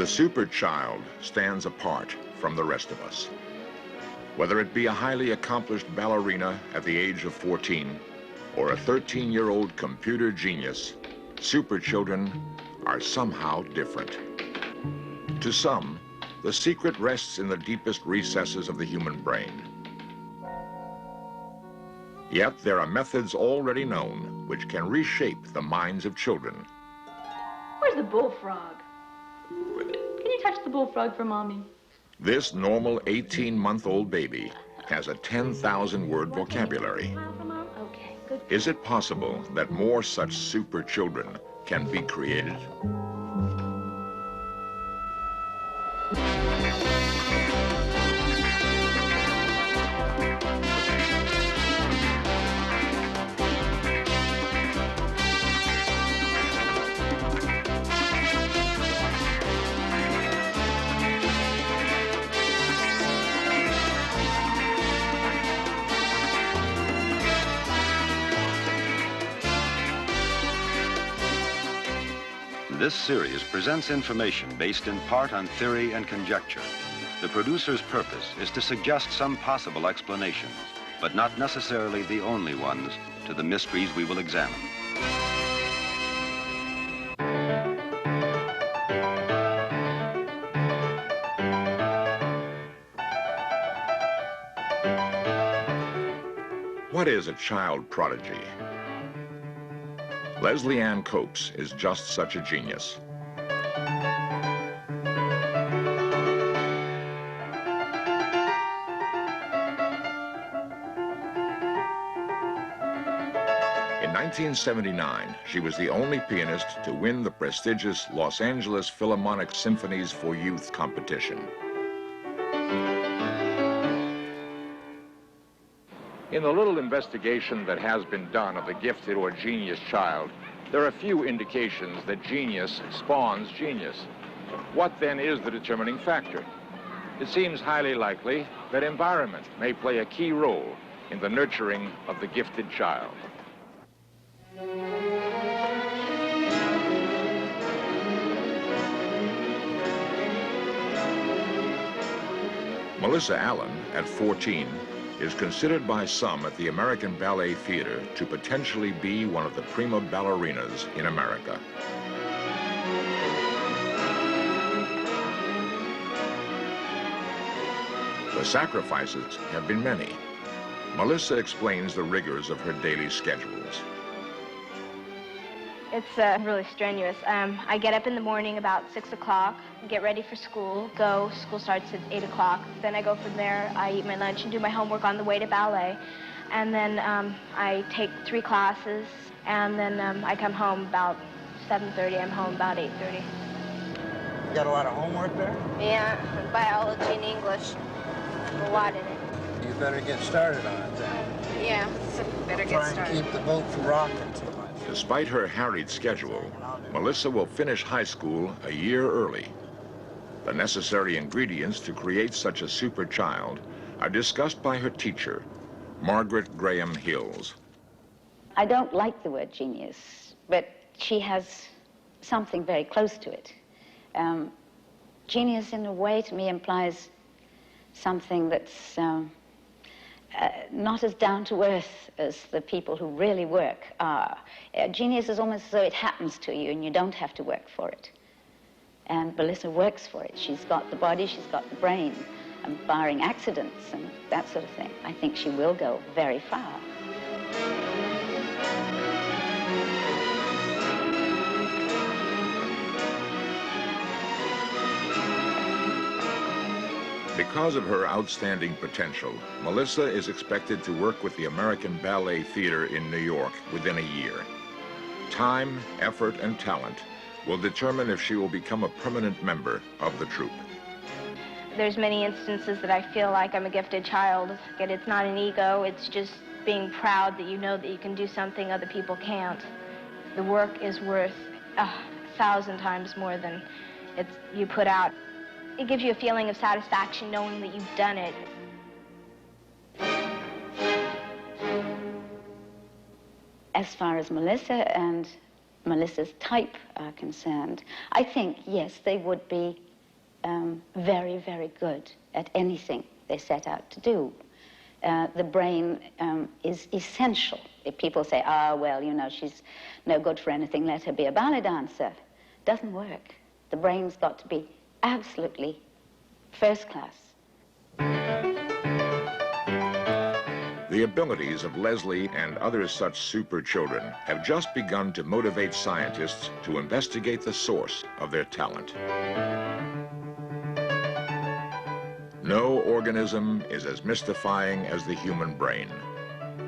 The super child stands apart from the rest of us. Whether it be a highly accomplished ballerina at the age of 14 or a 13-year-old computer genius, super children are somehow different. To some, the secret rests in the deepest recesses of the human brain. Yet there are methods already known which can reshape the minds of children. Where's the bullfrog? Can you touch the bullfrog for Mommy? This normal 18-month-old baby has a 10,000-word vocabulary. Okay, good. Is it possible that more such super children can be created? This series presents information based in part on theory and conjecture. The producer's purpose is to suggest some possible explanations, but not necessarily the only ones, to the mysteries we will examine. What is a child prodigy? Leslie Ann Copes is just such a genius. In 1979, she was the only pianist to win the prestigious Los Angeles Philharmonic Symphonies for Youth competition. In the little investigation that has been done of the gifted or genius child, there are few indications that genius spawns genius. What then is the determining factor? It seems highly likely that environment may play a key role in the nurturing of the gifted child. Melissa Allen, at 14, is considered by some at the American Ballet Theater to potentially be one of the prima ballerinas in America. The sacrifices have been many. Melissa explains the rigors of her daily schedules. It's really strenuous. I get up in the morning about 6 o'clock, get ready for school, go. School starts at 8 o'clock. Then I go from there, I eat my lunch and do my homework on the way to ballet. And then I take 3 classes, and then I come home about 7:30. I'm home about 8:30. You got a lot of homework there? Yeah, biology and English. A lot in it. You better get started on it then. Yeah, better get started. Try and keep the boat from rocking too much. Despite her harried schedule, Melissa will finish high school a year early. The necessary ingredients to create such a super child are discussed by her teacher, Margaret Graham Hills. I don't like the word genius, but she has something very close to it. Genius, in a way, to me, implies something that's not as down to earth as the people who really work are. Genius is almost as though it happens to you and you don't have to work for it. And Melissa works for it. She's got the body, she's got the brain, and barring accidents and that sort of thing, I think she will go very far. Because of her outstanding potential, Melissa is expected to work with the American Ballet Theater in New York within a year. Time, effort, and talent will determine if she will become a permanent member of the troupe. There's many instances that I feel like I'm a gifted child. And it's not an ego, it's just being proud that you know that you can do something other people can't. The work is worth 1,000 times more than you put out. It gives you a feeling of satisfaction knowing that you've done it. As far as Melissa and Melissa's type are concerned, I think, yes, they would be very, very good at anything they set out to do. The brain is essential. If people say, well, you know, she's no good for anything, let her be a ballet dancer. Doesn't work. The brain's got to be absolutely first class. The abilities of Leslie and other such super children have just begun to motivate scientists to investigate the source of their talent. No organism is as mystifying as the human brain.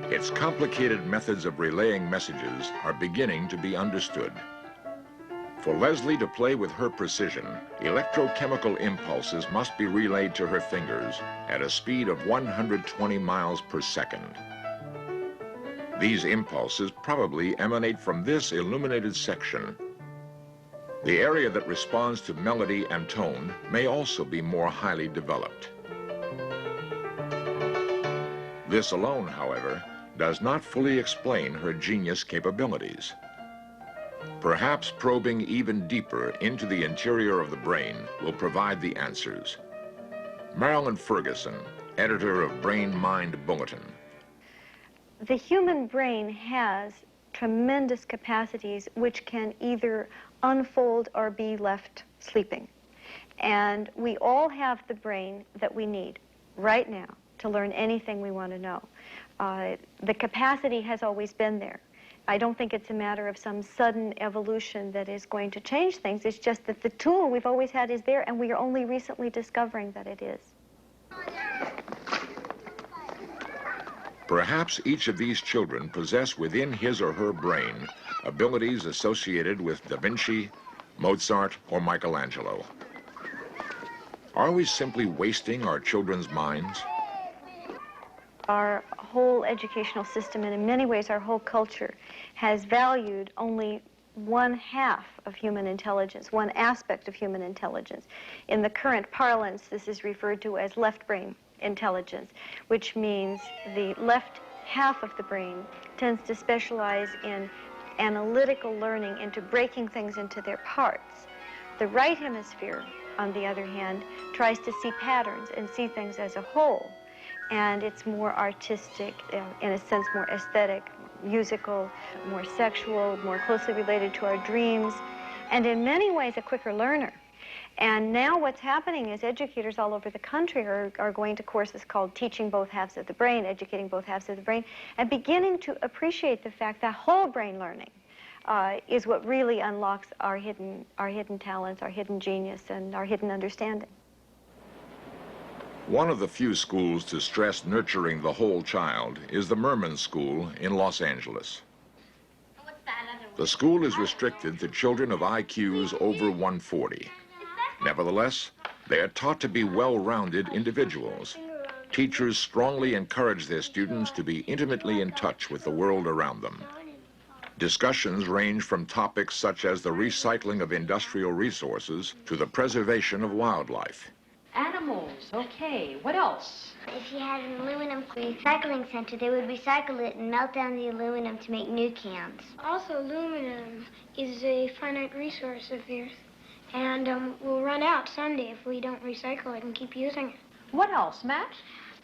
Its complicated methods of relaying messages are beginning to be understood. For Leslie to play with her precision, electrochemical impulses must be relayed to her fingers at a speed of 120 miles per second. These impulses probably emanate from this illuminated section. The area that responds to melody and tone may also be more highly developed. This alone, however, does not fully explain her genius capabilities. Perhaps probing even deeper into the interior of the brain will provide the answers. Marilyn Ferguson, editor of Brain Mind Bulletin. The human brain has tremendous capacities which can either unfold or be left sleeping. And we all have the brain that we need right now to learn anything we want to know. The capacity has always been there. I don't think it's a matter of some sudden evolution that is going to change things. It's just that the tool we've always had is there, and we are only recently discovering that it is. Perhaps each of these children possess within his or her brain abilities associated with Da Vinci, Mozart, or Michelangelo. Are we simply wasting our children's minds? Our whole educational system, and in many ways our whole culture, has valued only one half of human intelligence, one aspect of human intelligence. In the current parlance, this is referred to as left brain intelligence, which means the left half of the brain tends to specialize in analytical learning, into breaking things into their parts. The right hemisphere, on the other hand, tries to see patterns and see things as a whole. And it's more artistic, in a sense more aesthetic, musical, more sexual, more closely related to our dreams, and in many ways a quicker learner. And now what's happening is educators all over the country are going to courses called Teaching Both Halves of the Brain, Educating Both Halves of the Brain, and beginning to appreciate the fact that whole brain learning is what really unlocks our hidden talents, our hidden genius, and our hidden understanding. One of the few schools to stress nurturing the whole child is the Merman School in Los Angeles. The school is restricted to children of IQs over 140. Nevertheless, they are taught to be well-rounded individuals. Teachers strongly encourage their students to be intimately in touch with the world around them. Discussions range from topics such as the recycling of industrial resources to the preservation of wildlife. Animals, okay. What else? If you had an aluminum recycling center, they would recycle it and melt down the aluminum to make new cans. Also, aluminum is a finite resource of the earth, and will run out someday if we don't recycle it and keep using it. What else, Matt?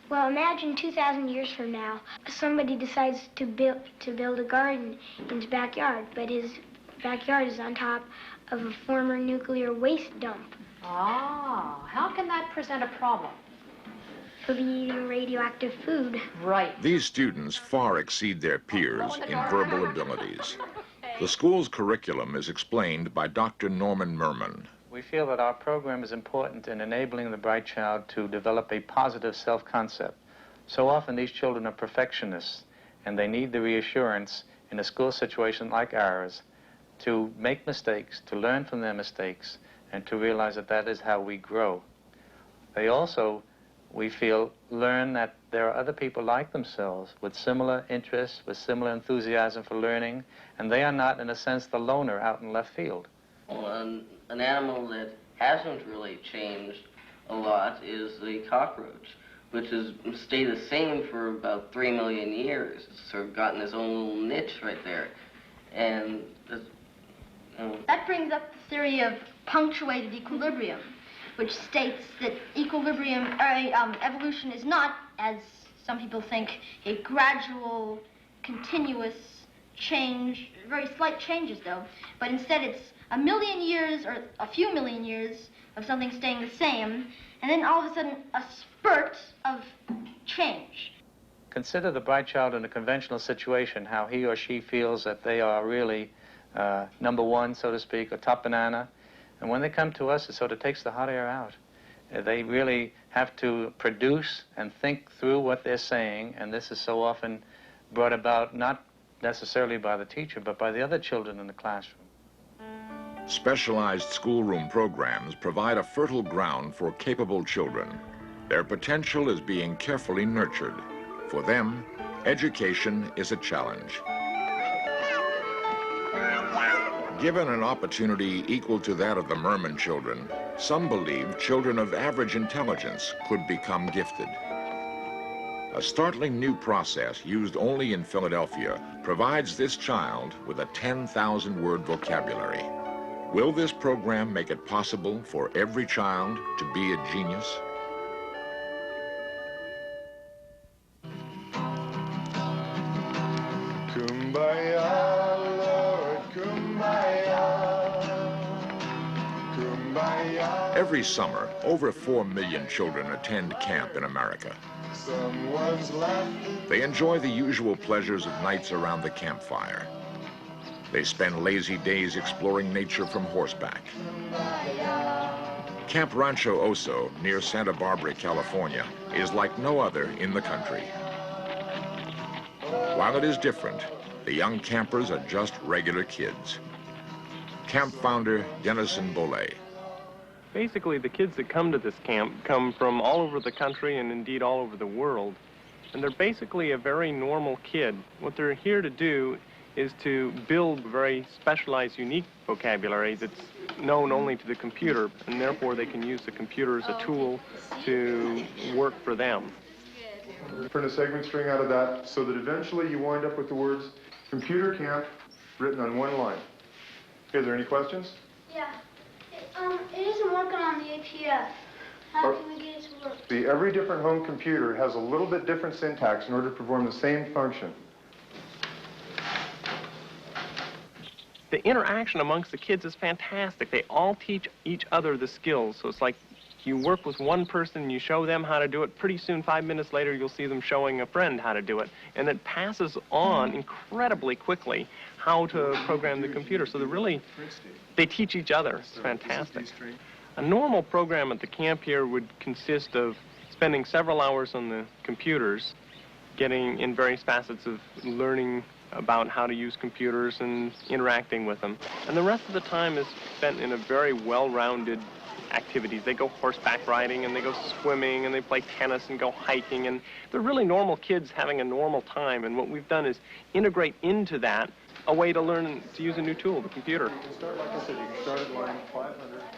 Well, imagine 2,000 years from now, somebody decides to build a garden in his backyard, but his backyard is on top of a former nuclear waste dump. Ah, how can that present a problem? He'll be eating radioactive food. Right. These students far exceed their peers in verbal abilities. The school's curriculum is explained by Dr. Norman Merman. We feel that our program is important in enabling the bright child to develop a positive self-concept. So often these children are perfectionists, and they need the reassurance in a school situation like ours to make mistakes, to learn from their mistakes, and to realize that that is how we grow. They also, we feel, learn that there are other people like themselves with similar interests, with similar enthusiasm for learning, and they are not, in a sense, the loner out in left field. Well, an animal that hasn't really changed a lot is the cockroach, which has stayed the same for about 3 million years. It's sort of gotten its own little niche right there. And That brings up the theory of punctuated equilibrium, which states that evolution is not, as some people think, a gradual, continuous change, very slight changes though, but instead it's a million years or a few million years of something staying the same, and then all of a sudden a spurt of change. Consider the bright child in a conventional situation, how he or she feels that they are really number one, so to speak, or top banana. And when they come to us, it sort of takes the hot air out. They really have to produce and think through what they're saying, and this is so often brought about not necessarily by the teacher, but by the other children in the classroom. Specialized schoolroom programs provide a fertile ground for capable children. Their potential is being carefully nurtured. For them, education is a challenge. Given an opportunity equal to that of the Merman children, some believe children of average intelligence could become gifted. A startling new process used only in Philadelphia provides this child with a 10,000-word vocabulary. Will this program make it possible for every child to be a genius? Kumbaya, Lord, kumbaya, kumbaya. Every summer, over 4 million children attend camp in America. Someone's laughing. They enjoy the usual pleasures of nights around the campfire. They spend lazy days exploring nature from horseback. Camp Rancho Oso, near Santa Barbara, California, is like no other in the country. While it is different, the young campers are just regular kids. Camp founder Dennison Bollet. Basically, the kids that come to this camp come from all over the country and indeed all over the world. And they're basically a very normal kid. What they're here to do is to build very specialized, unique vocabulary that's known only to the computer, and therefore they can use the computer as a tool to work for them. Print a segment string out of that so that eventually you wind up with the words computer camp written on one line. Is there any questions? Yeah. It isn't working on the APF. How can we get it to work? See, every different home computer has a little bit different syntax in order to perform the same function. The interaction amongst the kids is fantastic. They all teach each other the skills. So it's like you work with one person and you show them how to do it. Pretty soon, 5 minutes later, you'll see them showing a friend how to do it. And it passes on incredibly quickly how to program the computer. So they teach each other. It's fantastic. A normal program at the camp here would consist of spending several hours on the computers, getting in various facets of learning about how to use computers and interacting with them. And the rest of the time is spent in a very well-rounded activities. They go horseback riding, and they go swimming, and they play tennis and go hiking, and they're really normal kids having a normal time. And what we've done is integrate into that a way to learn to use a new tool, the computer.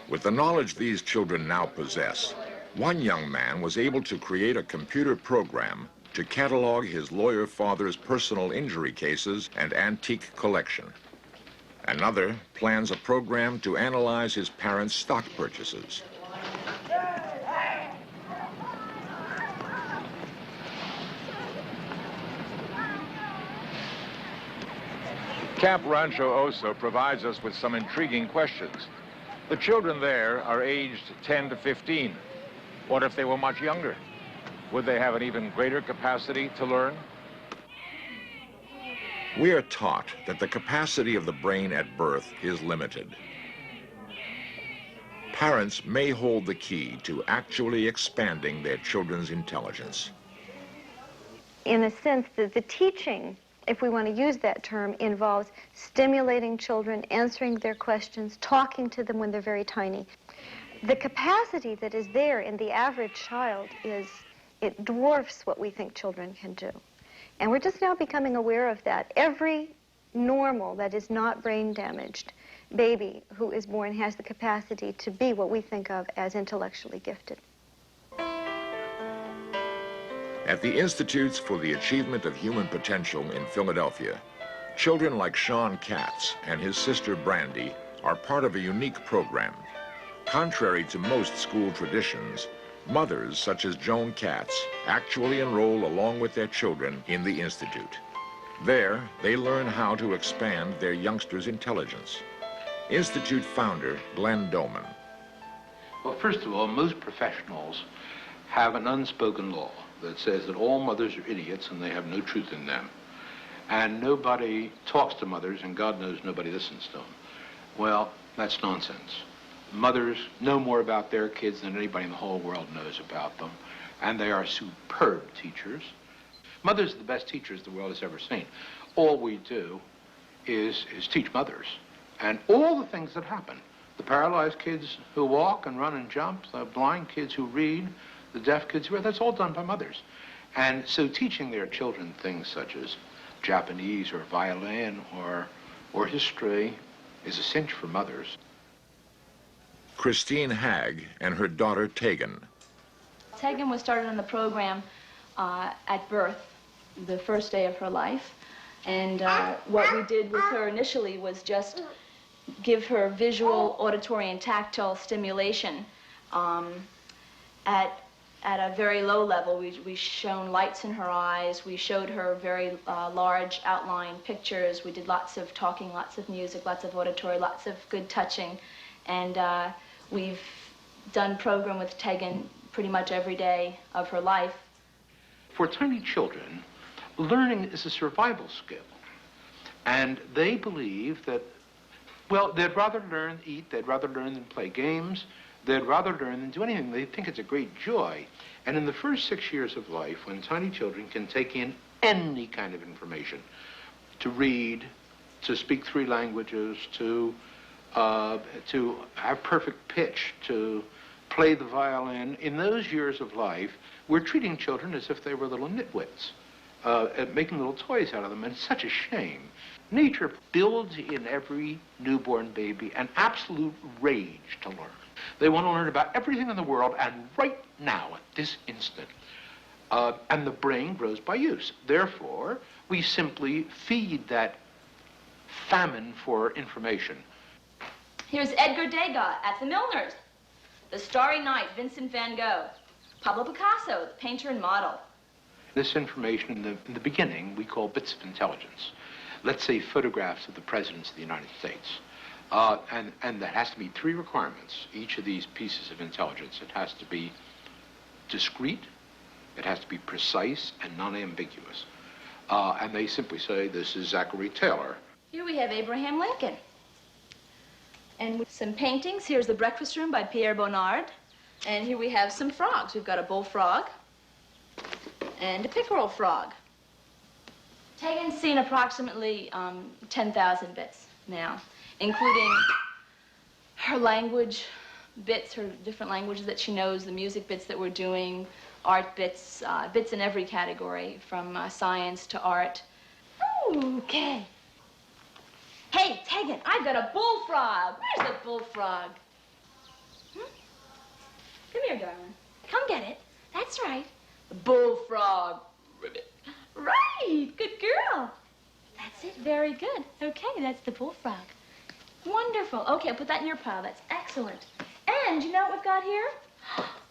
With the knowledge these children now possess, one young man was able to create a computer program to catalog his lawyer father's personal injury cases and antique collection. Another plans a program to analyze his parents' stock purchases. Camp Rancho Oso provides us with some intriguing questions. The children there are aged 10 to 15. What if they were much younger? Would they have an even greater capacity to learn? We are taught that the capacity of the brain at birth is limited. Parents may hold the key to actually expanding their children's intelligence. In a sense, the teaching, if we want to use that term, involves stimulating children, answering their questions, talking to them when they're very tiny. The capacity that is there in the average child it dwarfs what we think children can do. And we're just now becoming aware of that. Every normal, that is not brain damaged, baby who is born has the capacity to be what we think of as intellectually gifted. At the Institutes for the Achievement of Human Potential in Philadelphia, children like Sean Katz and his sister Brandy are part of a unique program. Contrary to most school traditions, mothers such as Joan Katz actually enroll along with their children in the Institute. There, they learn how to expand their youngsters' intelligence. Institute founder Glenn Doman. Well, first of all, most professionals have an unspoken law that says that all mothers are idiots and they have no truth in them. And nobody talks to mothers, and God knows nobody listens to them. Well, that's nonsense. Mothers know more about their kids than anybody in the whole world knows about them, and they are superb teachers. Mothers are the best teachers the world has ever seen. All we do is teach mothers, and all the things that happen. The paralyzed kids who walk and run and jump, the blind kids who read, the deaf kids who read, that's all done by mothers. And so teaching their children things such as Japanese or violin or history is a cinch for mothers. Christine Hagg and her daughter Tegan. Tegan was started on the program at birth, the first day of her life. And what we did with her initially was just give her visual, auditory, and tactile stimulation at a very low level. We shone lights in her eyes. We showed her very large outline pictures. We did lots of talking, lots of music, lots of auditory, lots of good touching. And we've done program with Tegan pretty much every day of her life. For tiny children, learning is a survival skill. And they believe that, well, they'd rather learn to eat, they'd rather learn than play games, they'd rather learn than do anything. They think it's a great joy. And in the first 6 years of life, when tiny children can take in any kind of information, to read, to speak 3 languages, to have perfect pitch, to play the violin, in those years of life, we're treating children as if they were little nitwits, making little toys out of them, and it's such a shame. Nature builds in every newborn baby an absolute rage to learn. They want to learn about everything in the world, and right now, at this instant. And the brain grows by use. Therefore, we simply feed that famine for information. Here's Edgar Degas at the Milners. The Starry Night, Vincent van Gogh. Pablo Picasso, the painter and model. This information in the beginning we call bits of intelligence. Let's say photographs of the presidents of the United States. And there has to be 3 requirements, each of these pieces of intelligence. It has to be discrete, it has to be precise, and non-ambiguous. And they simply say, this is Zachary Taylor. Here we have Abraham Lincoln. And with some paintings, here's The Breakfast Room by Pierre Bonnard. And here we have some frogs. We've got a bullfrog and a pickerel frog. Tegan's seen approximately 10,000 bits now, including her language bits, her different languages that she knows, the music bits that we're doing, art bits, bits in every category, from science to art. Okay. Hey, Tegan, I've got a bullfrog. Where's the bullfrog? Come here, darling. Come get it. That's right. The bullfrog. Ribbit. Right. Good girl. That's it. Very good. Okay, that's the bullfrog. Wonderful. Okay, I'll put that in your pile. That's excellent. And you know what we've got here?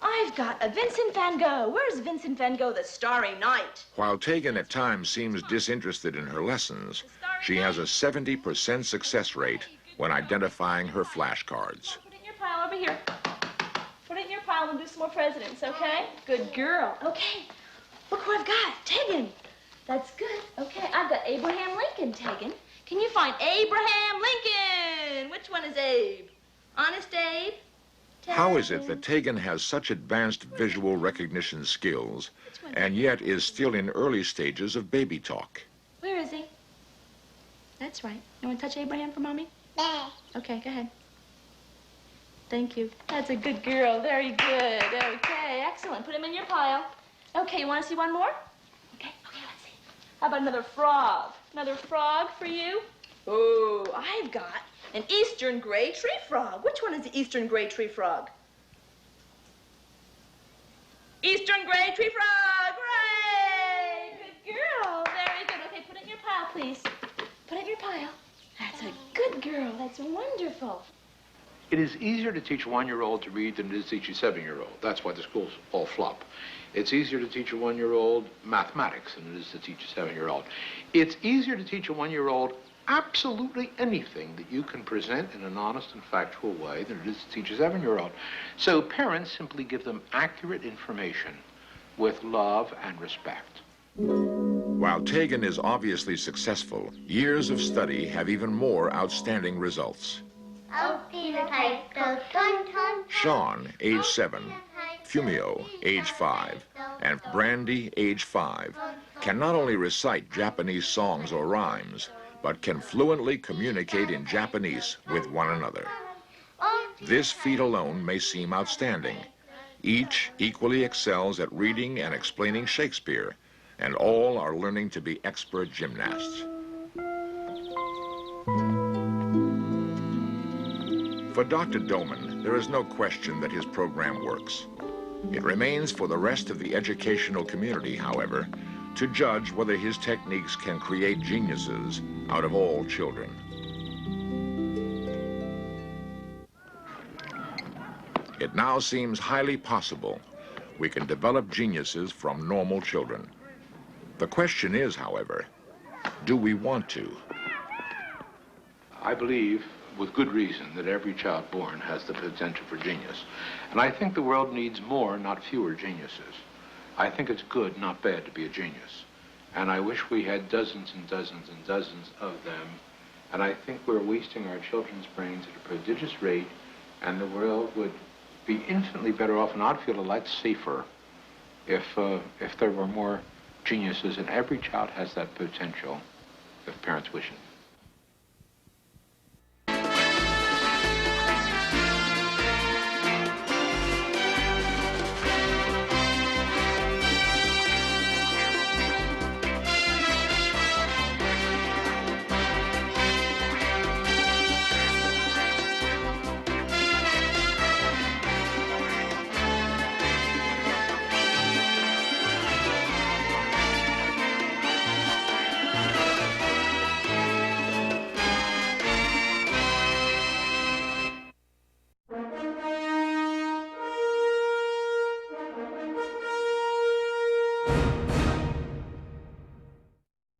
I've got a Vincent van Gogh. Where's Vincent van Gogh, The Starry Night? While Tegan at times seems disinterested in her lessons, she has a 70% success rate when identifying her flashcards. Put it in your pile over here. Put it in your pile and do some more presidents, okay? Good girl. Okay. Look who I've got. Tegan. That's good. Okay, I've got Abraham Lincoln, Tegan. Can you find Abraham Lincoln? Which one is Abe? Honest Abe? How is it that Tegan has such advanced visual recognition skills and yet is still in early stages of baby talk? Where is he? That's right. You want to touch Abraham for Mommy? Okay, go ahead. Thank you. That's a good girl. Very good. Okay, excellent. Put him in your pile. Okay, you want to see one more? Okay, let's see. How about another frog? Another frog for you? Oh, I've got an eastern gray tree frog. Which one is the eastern gray tree frog? Eastern gray tree frog! Hooray! Good girl. Very good. Okay, put it in your pile, please. Put it in your pile. That's a good girl. That's wonderful. It is easier to teach a 1-year-old to read than it is to teach a 7-year-old. That's why the schools all flop. It's easier to teach a 1-year-old mathematics than it is to teach a 7-year-old. It's easier to teach a 1-year-old absolutely anything that you can present in an honest and factual way than it is to teach a 7-year-old. So parents simply give them accurate information with love and respect. While Tegan is obviously successful, years of study have even more outstanding results. Sean, age 7, Fumio, age 5, and Brandy, age 5, can not only recite Japanese songs or rhymes, but can fluently communicate in Japanese with one another. This feat alone may seem outstanding. Each equally excels at reading and explaining Shakespeare, and all are learning to be expert gymnasts. For Dr. Doman, there is no question that his program works. It remains for the rest of the educational community, however, to judge whether his techniques can create geniuses out of all children. It now seems highly possible we can develop geniuses from normal children. The question is, however, do we want to? I believe, with good reason, that every child born has the potential for genius. And I think the world needs more, not fewer, geniuses. I think it's good, not bad, to be a genius. And I wish we had dozens and dozens and dozens of them. And I think we're wasting our children's brains at a prodigious rate, and the world would be infinitely better off, and I'd feel a lot safer if there were more geniuses, and every child has that potential if parents wish it.